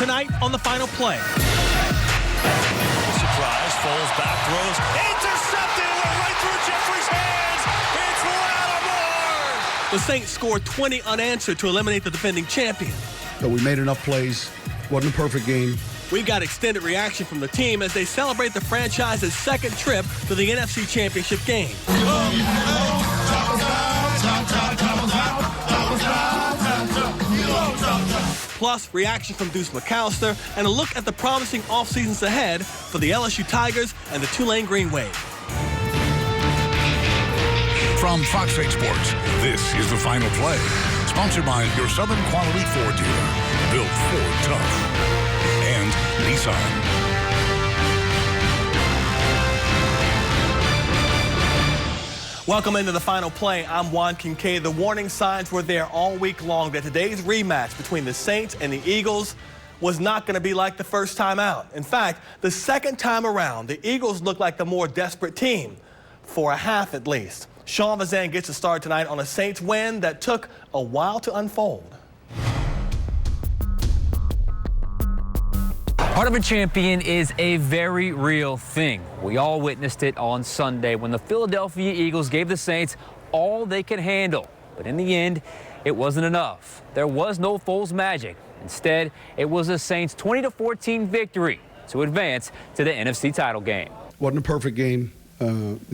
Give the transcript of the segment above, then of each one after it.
Tonight on the Final Play. Surprise, Foles back throws, intercepted, went right through Jeffrey's hands. It's Lattimore. The Saints scored 20 unanswered to eliminate the defending champion. So we made enough plays. Wasn't a perfect game. We got extended reaction from the team as they celebrate the franchise's second trip to the NFC Championship game. Plus, reaction from Deuce McAllister and a look at the promising off seasons ahead for the LSU Tigers and the Tulane Green Wave. From Fox 8 Sports, this is the Final Play, sponsored by your Southern Quality Ford dealer, built Ford tough, and Nissan. Welcome into the Final Play. I'm Juan Kincaid. The warning signs were there all week long that today's rematch between the Saints and the Eagles was not going to be like the first time out. In fact, the second time around, the Eagles looked like the more desperate team, for a half at least. Sean Vazan gets a start tonight on a Saints win that took a while to unfold. Part of a champion is a very real thing. We all witnessed it on Sunday when the Philadelphia Eagles gave the Saints all they could handle. But in the end, it wasn't enough. There was no Foles magic. Instead, it was the Saints' 20-14 victory to advance to the NFC title game. Wasn't a perfect game.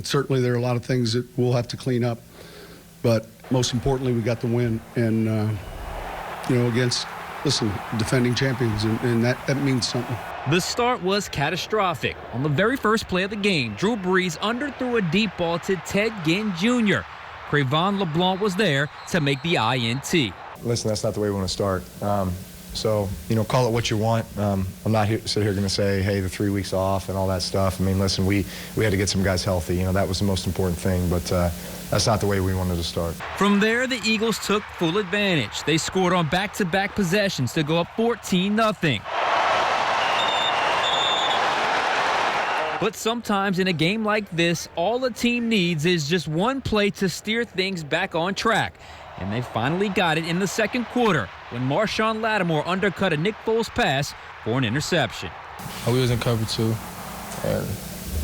Certainly there are a lot of things that we'll have to clean up. But most importantly, we got the win. And, against, defending champions, and that means something. The start was catastrophic. On the very first play of the game, Drew Brees underthrew a deep ball to Ted Ginn Jr. Crevon LeBlanc was there to make the INT. Listen, that's not the way we want to start. So, call it what you want. I'm not here going to say, hey, the 3 weeks off and all that stuff. I mean, listen, we had to get some guys healthy. That was the most important thing, but that's not the way we wanted to start. From there, the Eagles took full advantage. They scored on back-to-back possessions to go up 14-0. But sometimes in a game like this, all a team needs is just one play to steer things back on track. And they finally got it in the second quarter when Marshawn Lattimore undercut a Nick Foles pass for an interception. We was in cover 2, and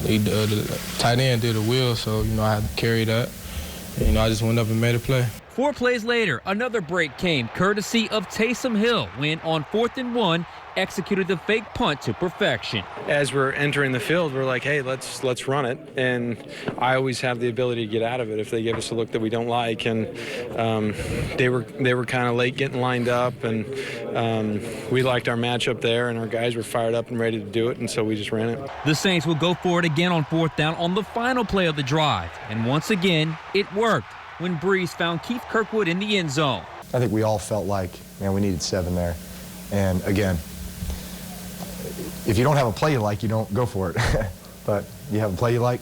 the tight end did a wheel, so, I had to carry that. And, I just went up and made a play. 4 plays later, another break came courtesy of Taysom Hill when on 4th and 1, executed the fake punt to perfection. As we're entering the field, we're like, hey, let's run it. And I always have the ability to get out of it if they give us a look that we don't like. And they were kind of late getting lined up, and we liked our matchup there, and our guys were fired up and ready to do it, and so we just ran it. The Saints will go for it again on 4th down on the final play of the drive. And once again, it worked when Brees found Keith Kirkwood in the end zone. I think we all felt like, we needed 7 there. And again, if you don't have a play you like, you don't go for it. But you have a play you like,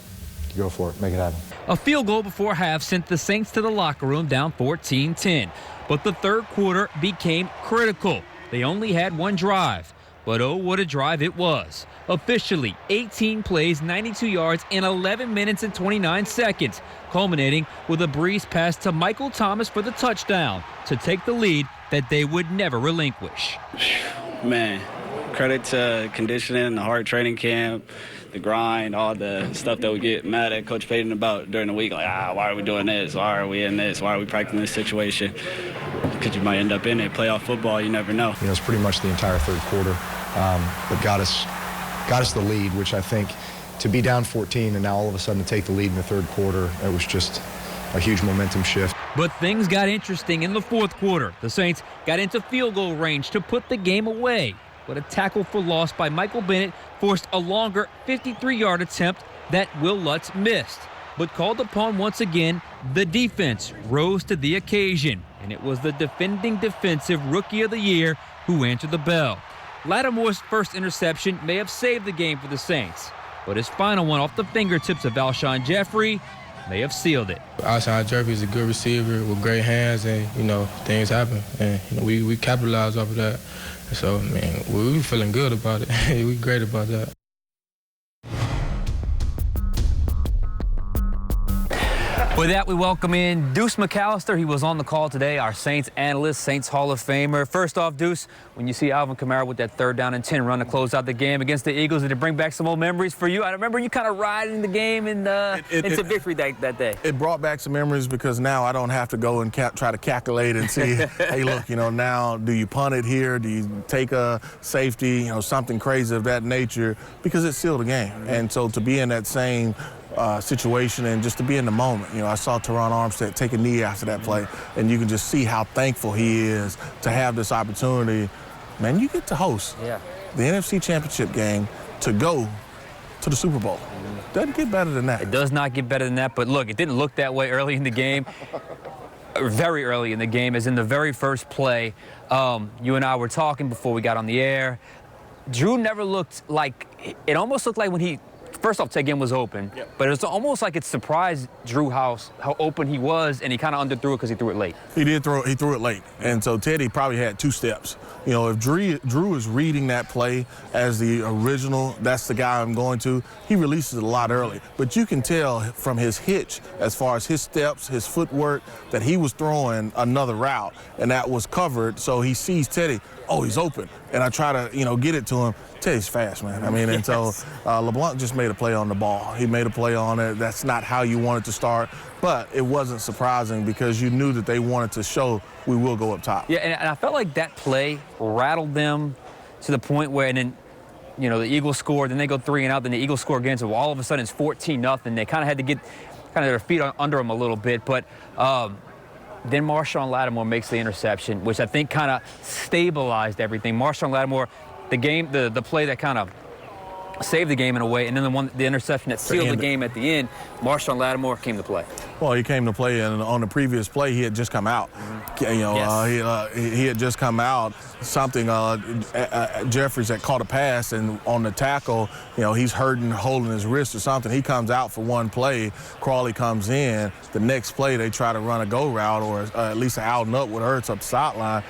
you go for it, make it happen. A field goal before half sent the Saints to the locker room down 14-10. But the third quarter became critical. They only had one drive. But oh, what a drive it was. Officially, 18 plays, 92 yards, in 11 minutes and 29 seconds, culminating with a Brees pass to Michael Thomas for the touchdown to take the lead that they would never relinquish. Man, credit to conditioning, the hard training camp, the grind, all the stuff that we get mad at Coach Payton about during the week. Like, why are we doing this? Why are we in this? Why are we practicing this situation? Because you might end up in it. Playoff football, you never know. It's pretty much the entire third quarter that got us the lead, which I think to be down 14 and now all of a sudden to take the lead in the third quarter, it was just a huge momentum shift. But things got interesting in the fourth quarter. The Saints got into field goal range to put the game away. But a tackle for loss by Michael Bennett forced a longer 53-yard attempt that Will Lutz missed. But called upon once again, the defense rose to the occasion. And it was the defending defensive rookie of the year who answered the bell. Lattimore's first interception may have saved the game for the Saints. But his final one off the fingertips of Alshon Jeffrey may have sealed it. Alshon Jeffrey is a good receiver with great hands, and, things happen. And, we capitalized off of that. So, we were feeling good about it. We great about that. With that, we welcome in Deuce McAllister. He was on the call today, our Saints analyst, Saints Hall of Famer. First off, Deuce, when you see Alvin Kamara with that 3rd down and 10 run to close out the game against the Eagles, did it bring back some old memories for you? I remember you kind of riding the game into victory that day. It brought back some memories because now I don't have to go and try to calculate and see, hey, look, now do you punt it here? Do you take a safety, something crazy of that nature? Because it sealed the game. And so to be in that same situation and just to be in the moment. I saw Teron Armstead take a knee after that play, and you can just see how thankful he is to have this opportunity. Man, you get to host the NFC Championship game to go to the Super Bowl. Doesn't get better than that. It does not get better than that, but look, it didn't look that way early in the game. Very early in the game, as in the very first play. You and I were talking before we got on the air. Drew never looked like, it almost looked like when he, first off, Ted Ginn was open, but it was almost like it surprised Drew how open he was, and he kind of underthrew it because he threw it late. He threw it late, and so Teddy probably had 2 steps. If Drew is reading that play as the original, that's the guy I'm going to, he releases it a lot early. But you can tell from his hitch, as far as his steps, his footwork, that he was throwing another route, and that was covered, so he sees Teddy, oh, he's open, and I try to, get it to him. Teddy's fast, man. And so LeBlanc just made a play on the ball. He made a play on it. That's not how you wanted to start, but it wasn't surprising because you knew that they wanted to show we will go up top. Yeah, and I felt like that play rattled them to the point where, and then, the Eagles scored, then they go 3 and out, then the Eagles score again, so all of a sudden it's 14-0. They kind of had to get their feet under them a little bit, but then Marshawn Lattimore makes the interception, which I think kind of stabilized everything. Marshawn Lattimore, the play that kind of saved the game in a way, and then the interception that sealed the game at the end, Marshawn Lattimore came to play. Well, he came to play, and on the previous play, he had just come out. He had just come out. Something, Jeffries had caught a pass, and on the tackle, he's hurting, holding his wrist or something. He comes out for one play. Crawley comes in. The next play, they try to run a go route or at least an out and up with Ertz up the sideline.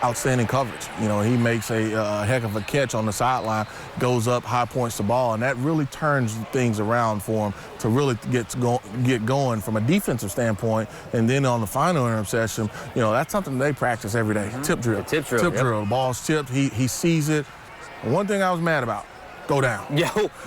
Outstanding coverage. He makes a heck of a catch on the sideline, goes up, high points the ball, and that really turns things around for him to really get going from a defensive standpoint. And then on the final interception, that's something they practice every day. Tip drill. Tip drill. The ball's tipped. He sees it. One thing I was mad about, go down.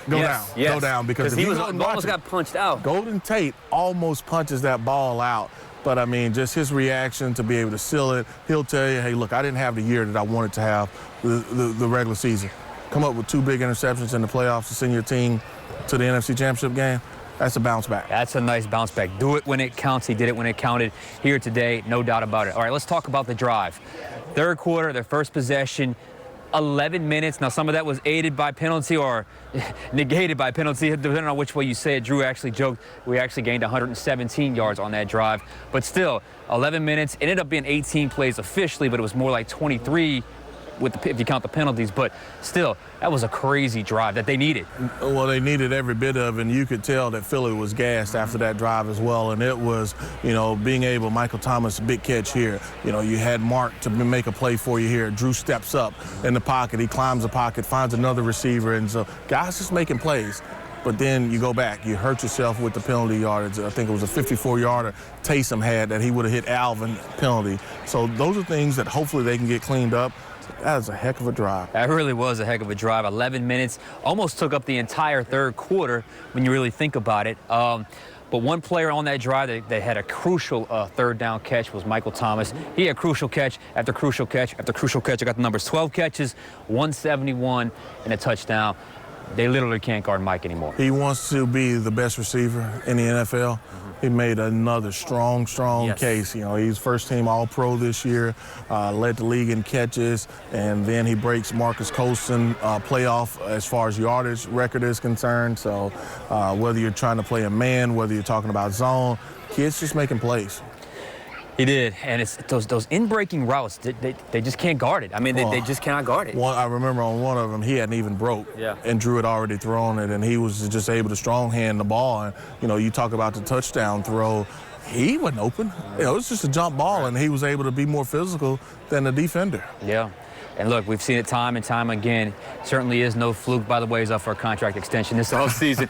Go down. Because he almost got punched out. Golden Tate almost punches that ball out. But, just his reaction to be able to seal it, he'll tell you, hey, look, I didn't have the year that I wanted to have the regular season. Come up with 2 big interceptions in the playoffs to send your team to the NFC Championship game, that's a bounce back. That's a nice bounce back. Do it when it counts. He did it when it counted here today, no doubt about it. All right, let's talk about the drive. 3rd quarter, their first possession, 11 minutes. Now, some of that was aided by penalty or negated by penalty, depending on which way you say it. Drew actually joked we actually gained 117 yards on that drive. But still, 11 minutes. It ended up being 18 plays officially, but it was more like 23 if you count the penalties. But still, that was a crazy drive that they needed. Well, they needed every bit of it, and you could tell that Philly was gassed after that drive as well. And it was, being able, Michael Thomas, big catch here. You had Mark to make a play for you here. Drew steps up in the pocket. He climbs the pocket, finds another receiver. And so guys just making plays. But then you go back, you hurt yourself with the penalty yardage. I think it was a 54-yarder Taysom had that he would have hit Alvin penalty. So those are things that hopefully they can get cleaned up. That was a heck of a drive. That really was a heck of a drive. 11 minutes, almost took up the entire 3rd quarter when you really think about it. But one player on that drive that had a crucial 3rd down catch was Michael Thomas. He had crucial catch after crucial catch after crucial catch. I got the numbers: 12 catches, 171, and a touchdown. They literally can't guard Mike anymore. He wants to be the best receiver in the NFL. He made another strong case. He's first-team All-Pro this year, led the league in catches, and then he breaks Marcus Colston playoff as far as yardage record is concerned. So whether you're trying to play a man, whether you're talking about zone, kid's just making plays. He did, and it's those in-breaking routes, they just can't guard it. They just cannot guard it. I remember on one of them, he hadn't even broke, and Drew had already thrown it, and he was just able to strong-hand the ball. And, you talk about the touchdown throw, he wasn't open. It was just a jump ball, and he was able to be more physical than the defender. Yeah. And look, we've seen it time and time again. Certainly is no fluke. By the way, he's up for a contract extension this offseason.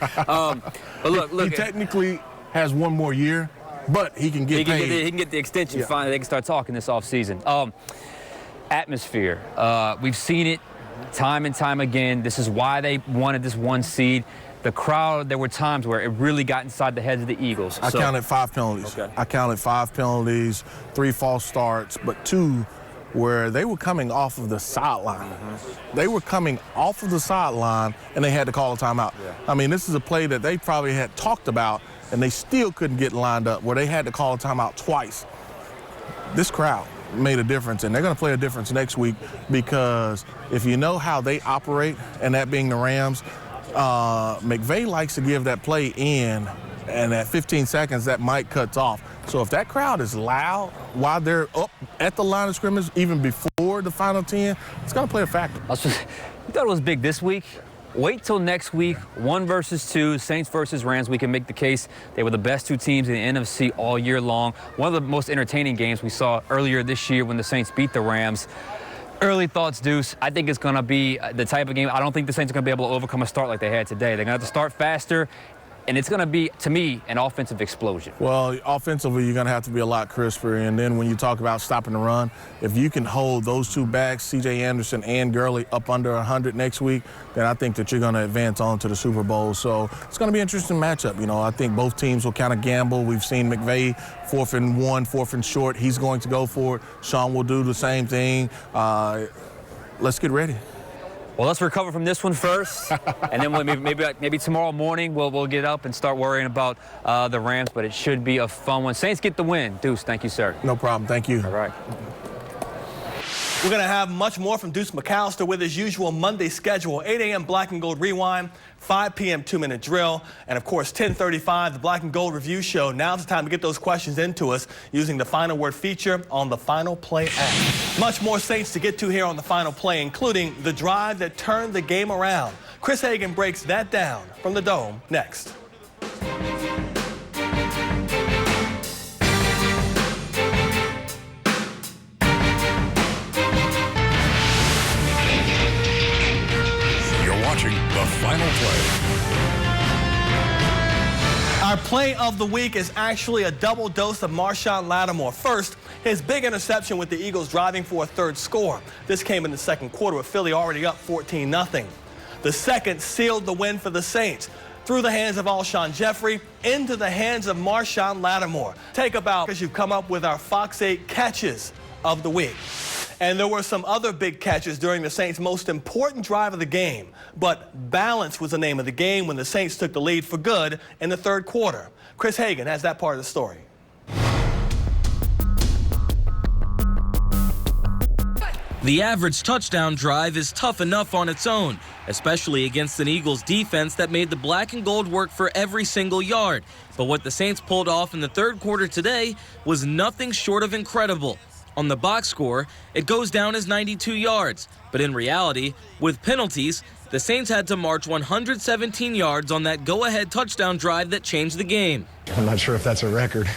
But look. He technically has one more year, But he can get paid. He can get the extension finally. They can start talking this offseason. Atmosphere. We've seen it time and time again. This is why they wanted this 1 seed. The crowd, there were times where it really got inside the heads of the Eagles. I counted 5 penalties. Okay. I counted 5 penalties, 3 false starts, but 2 where they were coming off of the sideline. They were coming off of the sideline, and they had to call a timeout. Yeah. I mean, this is a play that they probably had talked about, and they still couldn't get lined up, where they had to call a timeout twice. This crowd made a difference, and they're going to play a difference next week, because if you know how they operate, and that being the Rams, McVay likes to give that play in, and at 15 seconds, that mic cuts off. So if that crowd is loud while they're up at the line of scrimmage, even before the final 10, it's going to play a factor. You thought it was big this week? Wait till next week, 1 versus 2, Saints versus Rams. We can make the case they were the best 2 teams in the NFC all year long. One of the most entertaining games we saw earlier this year when the Saints beat the Rams. Early thoughts, Deuce. I think it's going to be the type of game. I don't think the Saints are going to be able to overcome a start like they had today. They're going to have to start faster, and it's going to be, to me, an offensive explosion. Well, offensively, you're going to have to be a lot crisper. And then when you talk about stopping the run, if you can hold those 2 backs, C.J. Anderson and Gurley, up under 100 next week, then I think that you're going to advance on to the Super Bowl. So it's going to be an interesting matchup. You know, I think both teams will kind of gamble. We've seen McVay 4th and 1, 4th and short. He's going to go for it. Sean will do the same thing. Let's get ready. Well, let's recover from this one first, and then maybe tomorrow morning we'll get up and start worrying about the Rams, but it should be a fun one. Saints get the win. Deuce, thank you, sir. No problem. Thank you. All right. We're going to have much more from Deuce McAllister with his usual Monday schedule. 8 a.m. Black and Gold Rewind, 5 p.m. 2-minute drill, and of course 10:35 the Black and Gold Review Show. Now's the time to get those questions into us using the Final Word feature on the Final Play app. Much more Saints to get to here on the Final Play, including the drive that turned the game around. Chris Hagan breaks that down from the Dome next. The Final Play. Our play of the week is actually a double dose of Marshon Lattimore. First, his big interception with the Eagles driving for a 3rd score. This came in the 2nd quarter with Philly already up 14-0. The second sealed the win for the Saints. Through the hands of Alshon Jeffrey, into the hands of Marshon Lattimore. Take about as you've come up with our Fox 8 catches of the week. And there were some other big catches during the Saints' most important drive of the game. But balance was the name of the game when the Saints took the lead for good in the 3rd quarter. Chris Hagan has that part of the story. The average touchdown drive is tough enough on its own, especially against an Eagles defense that made the black and gold work for every single yard. But what the Saints pulled off in the 3rd quarter today was nothing short of incredible. On the box score, it goes down as 92 yards. But in reality, with penalties, the Saints had to march 117 yards on that go-ahead touchdown drive that changed the game. I'm not sure if that's a record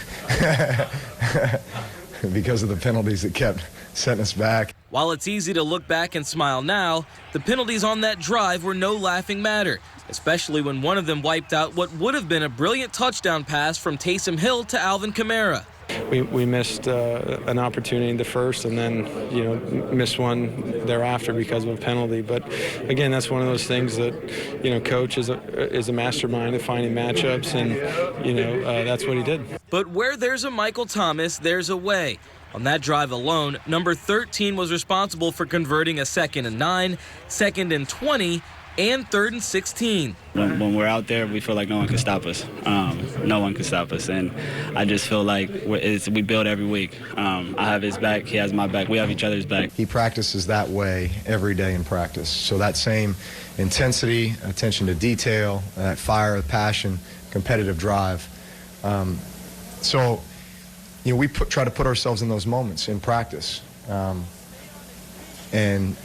because of the penalties that kept setting us back. While it's easy to look back and smile now, the penalties on that drive were no laughing matter, especially when one of them wiped out what would have been a brilliant touchdown pass from Taysom Hill to Alvin Kamara. We missed an opportunity in the first, and then missed one thereafter because of a penalty. But again, that's one of those things that coach is a mastermind at finding matchups, and that's what he did. But where there's a Michael Thomas, there's a way. On that drive alone, number 13 was responsible for converting a 2nd and 9, 2nd and 20, and 3rd and 16. When we're out there, we feel like no one can stop us. No one can stop us. And I just feel like we build every week. I have his back. He has my back. We have each other's back. He practices that way every day in practice. So that same intensity, attention to detail, that fire, passion, competitive drive. We try to put ourselves in those moments in practice. And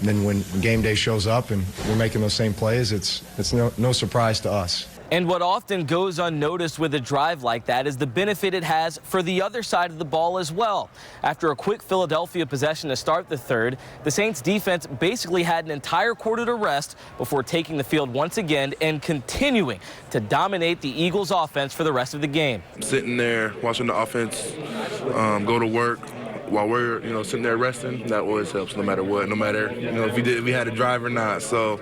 then when game day shows up and we're making those same plays, it's no surprise to us. And what often goes unnoticed with a drive like that is the benefit it has for the other side of the ball as well. After a quick Philadelphia possession to start the third, the Saints defense basically had an entire quarter to rest before taking the field once again and continuing to dominate the Eagles offense for the rest of the game. Sitting there watching the offense go to work while we're, sitting there resting, that always helps no matter what, no matter, if we had a drive or not. So,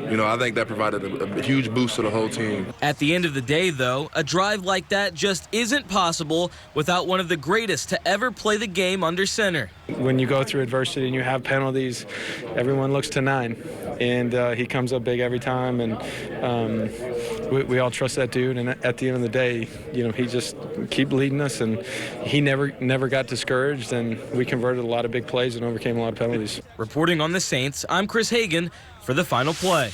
I think that provided a huge boost to the whole team. At the end of the day, though, a drive like that just isn't possible without one of the greatest to ever play the game under center. When you go through adversity and you have penalties, everyone looks to 9, and he comes up big every time, and we all trust that dude. And at the end of the day, he just keep leading us, and he never got discouraged, and we converted a lot of big plays and overcame a lot of penalties. Reporting on the Saints, I'm Chris Hagan for the Final Play.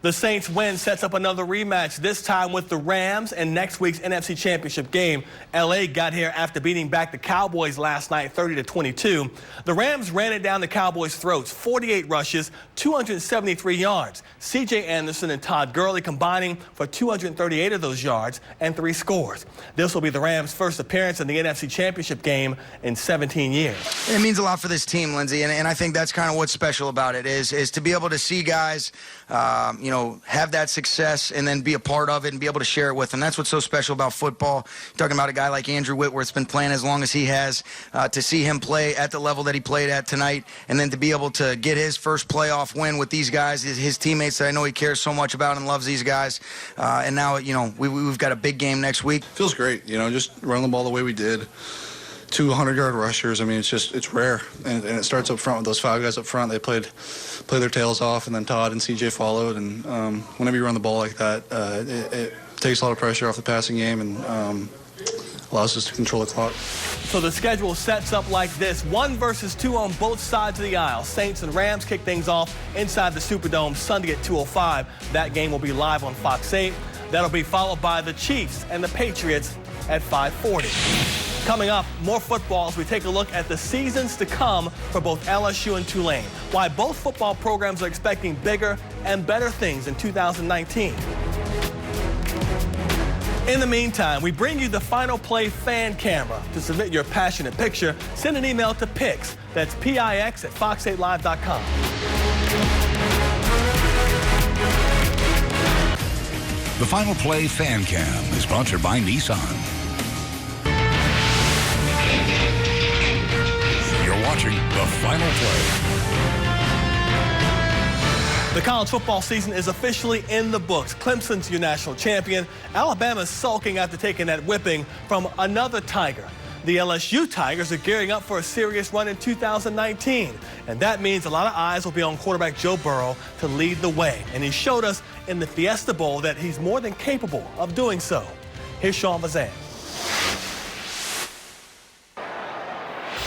The Saints win sets up another rematch, this time with the Rams in next week's NFC Championship game. L.A. got here after beating back the Cowboys last night 30-22. The Rams ran it down the Cowboys' throats, 48 rushes, 273 yards. C.J. Anderson and Todd Gurley combining for 238 of those yards and 3 scores. This will be the Rams' first appearance in the NFC Championship game in 17 years. It means a lot for this team, Lindsey, and I think that's kind of what's special about it is to be able to see guys, have that success and then be a part of it and be able to share it with them. That's what's so special about football. Talking about a guy like Andrew Whitworth's been playing as long as he has, to see him play at the level that he played at tonight, and then to be able to get his first playoff win with these guys, his teammates that I know he cares so much about and loves these guys. And now, we've got a big game next week. Feels great, just running the ball the way we did. 200-yard rushers. I mean, it's rare, and it starts up front with those 5 guys up front. They played their tails off, and then Todd and CJ followed. And whenever you run the ball like that, it takes a lot of pressure off the passing game and allows us to control the clock. So the schedule sets up like this: 1 versus 2 on both sides of the aisle. Saints and Rams kick things off inside the Superdome Sunday at 2:05. That game will be live on Fox 8. That'll be followed by the Chiefs and the Patriots at 5:40. Coming up, more football as we take a look at the seasons to come for both LSU and Tulane. Why both football programs are expecting bigger and better things in 2019. In the meantime, we bring you the Final Play fan camera. To submit your passionate picture, send an email to Pix. That's PIX at fox8live.com. The Final Play fan cam is sponsored by Nissan. Watching the Final Play. The college football season is officially in the books. Clemson's your national champion. Alabama's sulking after taking that whipping from another Tiger. The LSU Tigers are gearing up for a serious run in 2019. And that means a lot of eyes will be on quarterback Joe Burrow to lead the way. And he showed us in the Fiesta Bowl that he's more than capable of doing so. Here's Sean Vazan.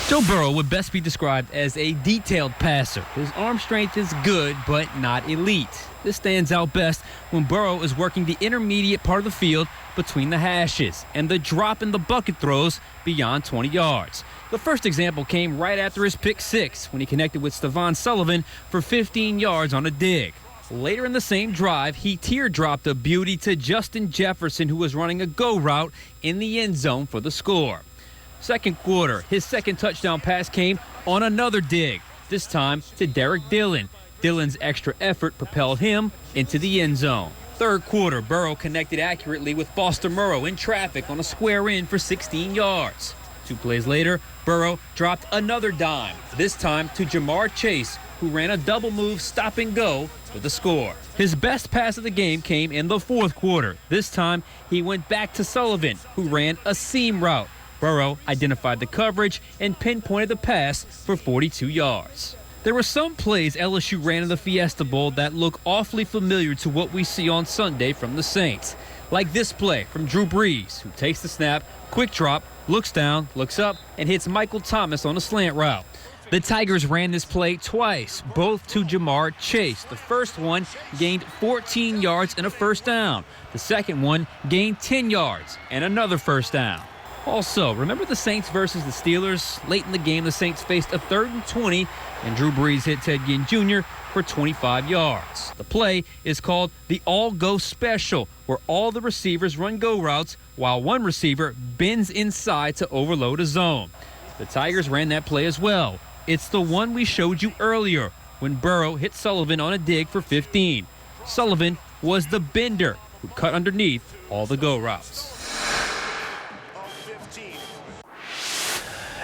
Joe Burrow would best be described as a detailed passer. His arm strength is good, but not elite. This stands out best when Burrow is working the intermediate part of the field between the hashes and the drop in the bucket throws beyond 20 yards. The first example came right after his pick 6 when he connected with Stephon Sullivan for 15 yards on a dig. Later in the same drive, he teardropped a beauty to Justin Jefferson, who was running a go route in the end zone for the score. Second quarter, his second touchdown pass came on another dig, this time to Derek Dillon. Dillon's extra effort propelled him into the end zone. Third quarter, Burrow connected accurately with Foster Moreau in traffic on a square in for 16 yards. 2 plays later, Burrow dropped another dime, this time to Jamar Chase, who ran a double move stop and go for the score. His best pass of the game came in the fourth quarter. This time, he went back to Sullivan, who ran a seam route. Burrow identified the coverage and pinpointed the pass for 42 yards. There were some plays LSU ran in the Fiesta Bowl that look awfully familiar to what we see on Sunday from the Saints. Like this play from Drew Brees, who takes the snap, quick drop, looks down, looks up, and hits Michael Thomas on a slant route. The Tigers ran this play twice, both to Jamar Chase. The first one gained 14 yards and a first down. The second one gained 10 yards and another first down. Also, remember the Saints versus the Steelers? Late in the game, the Saints faced a 3rd and 20, and Drew Brees hit Ted Ginn Jr. for 25 yards. The play is called the all-go special, where all the receivers run go routes while one receiver bends inside to overload a zone. The Tigers ran that play as well. It's the one we showed you earlier when Burrow hit Sullivan on a dig for 15. Sullivan was the bender who cut underneath all the go routes.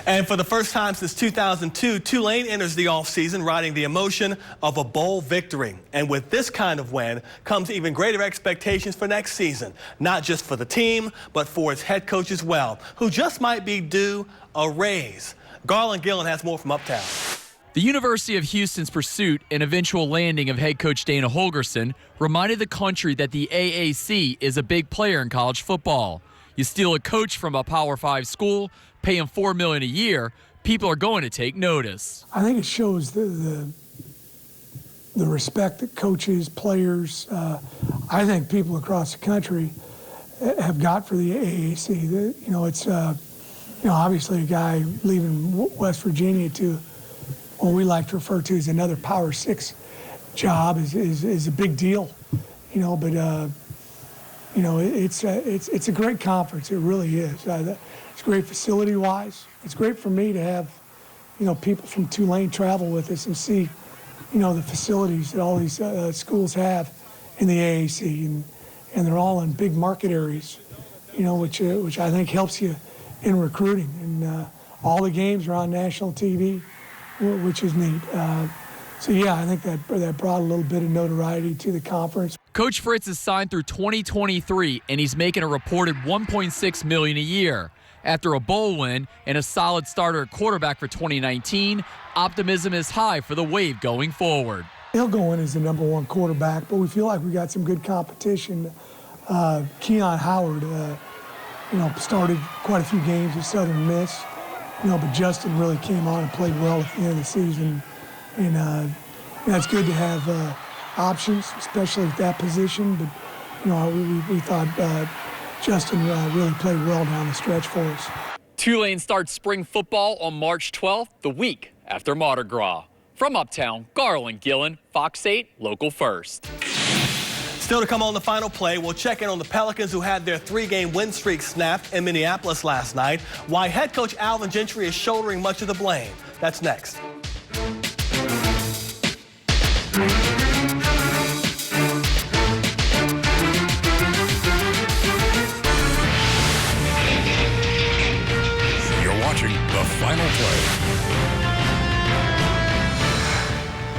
And for the first time since 2002, Tulane enters the offseason riding the emotion of a bowl victory. And with this kind of win comes even greater expectations for next season, not just for the team, but for its head coach as well, who just might be due a raise. Garland Gillen has more from Uptown. The University of Houston's pursuit and eventual landing of head coach Dana Holgorsen reminded the country that the AAC is a big player in college football. You steal a coach from a Power 5 school, pay him $4 million a year, people are going to take notice. I think it shows the respect that coaches, players, I think people across the country have got for the AAC. It's obviously a guy leaving West Virginia to what we like to refer to as another Power 6 job is a big deal, but it's a great conference. It really is. It's great facility-wise. It's great for me to have, people from Tulane travel with us and see, the facilities that all these schools have in the AAC, and they're all in big market areas, which I think helps you in recruiting. And all the games are on national TV, which is neat. So, yeah, I think that brought a little bit of notoriety to the conference. Coach Fritz is signed through 2023, and he's making a reported $1.6 million a year. After a bowl win and a solid starter at quarterback for 2019, optimism is high for the Wave going forward. He'll go in as the #1 quarterback, but we feel like we got some good competition. Keon Howard, started quite a few games at Southern Miss, but Justin really came on and played well at the end of the season. And it's good to have options, especially at that position. But, we thought Justin really played well down the stretch for us. Tulane starts spring football on March 12th, the week after Mardi Gras. From Uptown, Garland Gillen, Fox 8, Local First. Still to come on the final play, we'll check in on the Pelicans, who had their 3-game win streak snapped in Minneapolis last night, why head coach Alvin Gentry is shouldering much of the blame. That's next. The Final Play.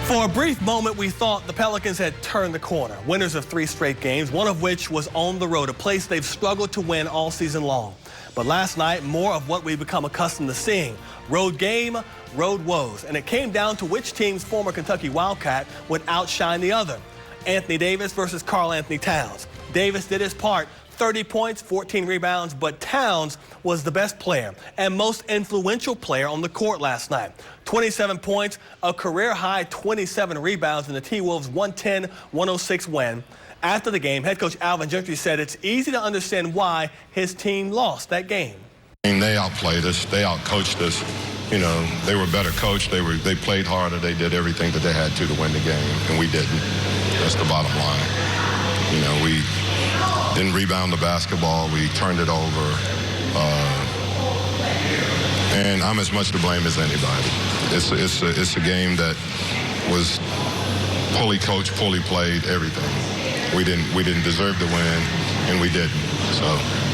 For a brief moment, we thought the Pelicans had turned the corner. Winners of 3 straight games, one of which was on the road, a place they've struggled to win all season long. But last night, more of what we've become accustomed to seeing. Road game, road woes. And it came down to which team's former Kentucky Wildcat would outshine the other. Anthony Davis versus Karl Anthony Towns. Davis did his part. 30 points, 14 rebounds, but Towns was the best player and most influential player on the court last night. 27 points, a career-high 27 rebounds in the T-Wolves' 110-106 win. After the game, head coach Alvin Gentry said it's easy to understand why his team lost that game. They outplayed us. They outcoached us. They were better coached. They played harder. They did everything that they had to win the game, and we didn't. That's the bottom line. We didn't rebound the basketball. We turned it over. And I'm as much to blame as anybody. It's a game that was poorly coached, poorly played, everything. We didn't deserve to win, and we didn't. So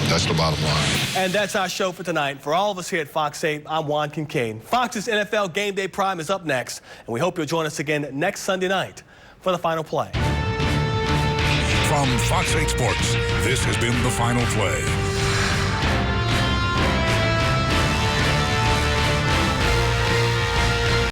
that's the bottom line. And that's our show for tonight. For all of us here at Fox 8, I'm Juan Kincaid. Fox's NFL Game Day Prime is up next, and we hope you'll join us again next Sunday night for the final play. From Fox 8 Sports, this has been The Final Play.